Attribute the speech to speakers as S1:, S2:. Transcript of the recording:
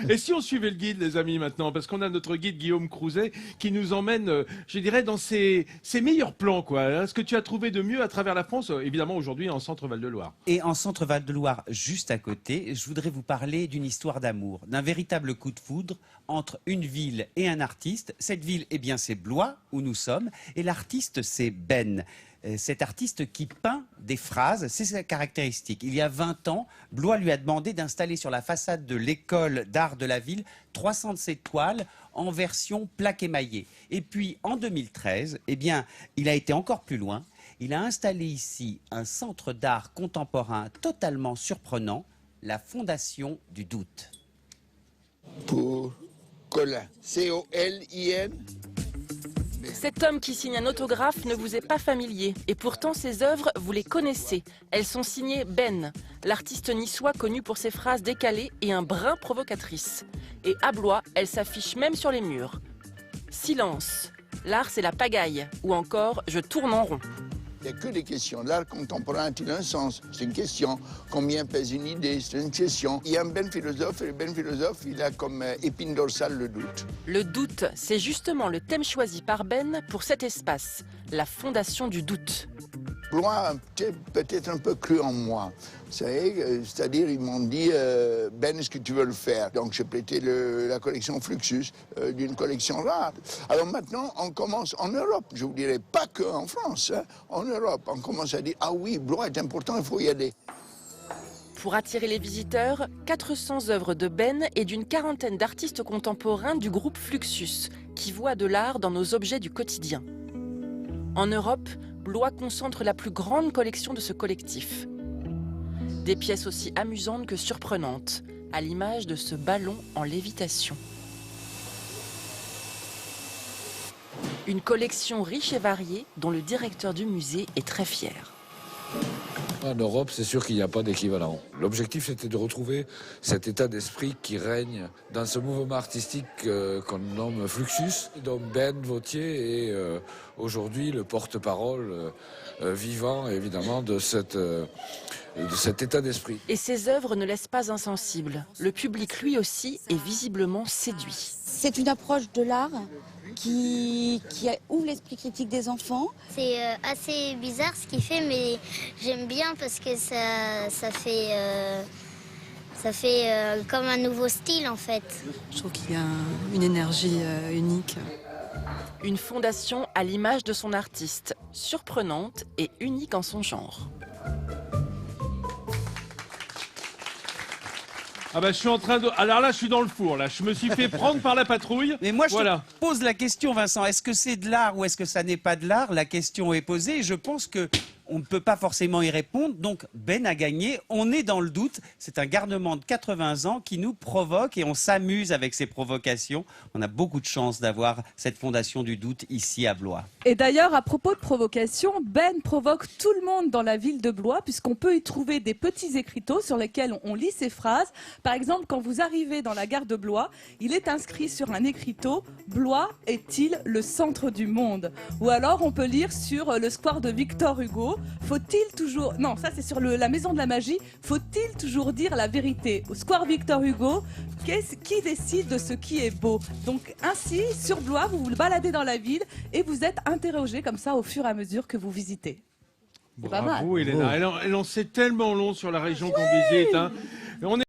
S1: Et si on suivait le guide, les amis, maintenant, parce qu'on a notre guide Guillaume Crouzet qui nous emmène, je dirais, dans ses meilleurs plans, quoi. Hein, ce que tu as trouvé de mieux à travers la France, évidemment aujourd'hui en centre Val-de-Loire.
S2: Et en centre Val-de-Loire, juste à côté, je voudrais vous parler d'une histoire d'amour, d'un véritable coup de foudre entre une ville et un artiste. Cette ville, eh bien, c'est Blois, où nous sommes, et l'artiste, c'est Ben. Cet artiste qui peint des phrases, c'est sa caractéristique. Il y a 20 ans, Blois lui a demandé d'installer sur la façade de l'école d'art de la ville 307 toiles en version plaque émaillée. Et puis, en 2013, eh bien, il a été encore plus loin. Il a installé ici un centre d'art contemporain totalement surprenant, la Fondation du Doute.
S3: Pour Colin, C-O-L-I-N.
S4: Cet homme qui signe un autographe ne vous est pas familier. Et pourtant, ses œuvres, vous les connaissez. Elles sont signées Ben, l'artiste niçois connu pour ses phrases décalées et un brin provocatrices. Et à Blois, elles s'affichent même sur les murs. Silence. L'art, c'est la pagaille. Ou encore, je tourne en rond.
S3: Il n'y a que des questions. L'art contemporain a-t-il un sens? C'est une question. Combien pèse une idée? C'est une question. Il y a un Ben philosophe, et le Ben philosophe, il a comme épine dorsale le doute.
S4: Le doute, c'est justement le thème choisi par Ben pour cet espace, la Fondation du Doute.
S3: Blois a peut-être un peu cru en moi. Vous savez, c'est-à-dire, ils m'ont dit Ben, est-ce que tu veux le faire? Donc j'ai prêté la collection Fluxus d'une collection rare. Alors maintenant, on commence en Europe, je vous dirais pas qu'en France, hein, en Europe, on commence à dire ah oui, Blois est important, il faut y aller.
S4: Pour attirer les visiteurs, 400 œuvres de Ben et d'une quarantaine d'artistes contemporains du groupe Fluxus, qui voient de l'art dans nos objets du quotidien. En Europe, Blois concentre la plus grande collection de ce collectif. Des pièces aussi amusantes que surprenantes, à l'image de ce ballon en lévitation. Une collection riche et variée dont le directeur du musée est très fier.
S5: En Europe, c'est sûr qu'il n'y a pas d'équivalent. L'objectif, c'était de retrouver cet état d'esprit qui règne dans ce mouvement artistique qu'on nomme Fluxus, dont Ben Vautier est aujourd'hui le porte-parole vivant, évidemment, de cet état d'esprit.
S4: Et ces œuvres ne laissent pas insensible. Le public, lui aussi, est visiblement séduit.
S6: C'est une approche de l'art qui ouvre l'esprit critique des enfants.
S7: C'est assez bizarre ce qu'il fait, mais j'aime bien parce que ça fait comme un nouveau style en fait.
S8: Je trouve qu'il y a une énergie unique.
S4: Une fondation à l'image de son artiste, surprenante et unique en son genre.
S1: Ah bah je suis en train de... Alors là, je suis dans le four, là. Je me suis fait prendre par la patrouille.
S2: Mais moi, je
S1: voilà.
S2: te pose la question, Vincent. Est-ce que c'est de l'art ou est-ce que ça n'est pas de l'art? La question est posée et je pense que on ne peut pas forcément y répondre. Donc, Ben a gagné. On est dans le doute. C'est un garnement de 80 ans qui nous provoque et on s'amuse avec ces provocations. On a beaucoup de chance d'avoir cette fondation du doute ici à Blois.
S9: Et d'ailleurs, à propos de provocation, Ben provoque tout le monde dans la ville de Blois puisqu'on peut y trouver des petits écriteaux sur lesquels on lit ses phrases. Par exemple, quand vous arrivez dans la gare de Blois, il est inscrit sur un écriteau « Blois est-il le centre du monde ?» Ou alors, on peut lire sur le square de Victor Hugo « Faut-il toujours... » Non, ça c'est sur la Maison de la Magie. « Faut-il toujours dire la vérité ?» Au square Victor Hugo, qui décide de ce qui est beau? Donc ainsi, sur Blois, vous vous baladez dans la ville et vous êtes interrogé comme ça au fur et à mesure que vous visitez. C'est pas mal.
S1: Bravo, Elena. Elle en sait tellement long sur la région qu'on visite. Hein. On est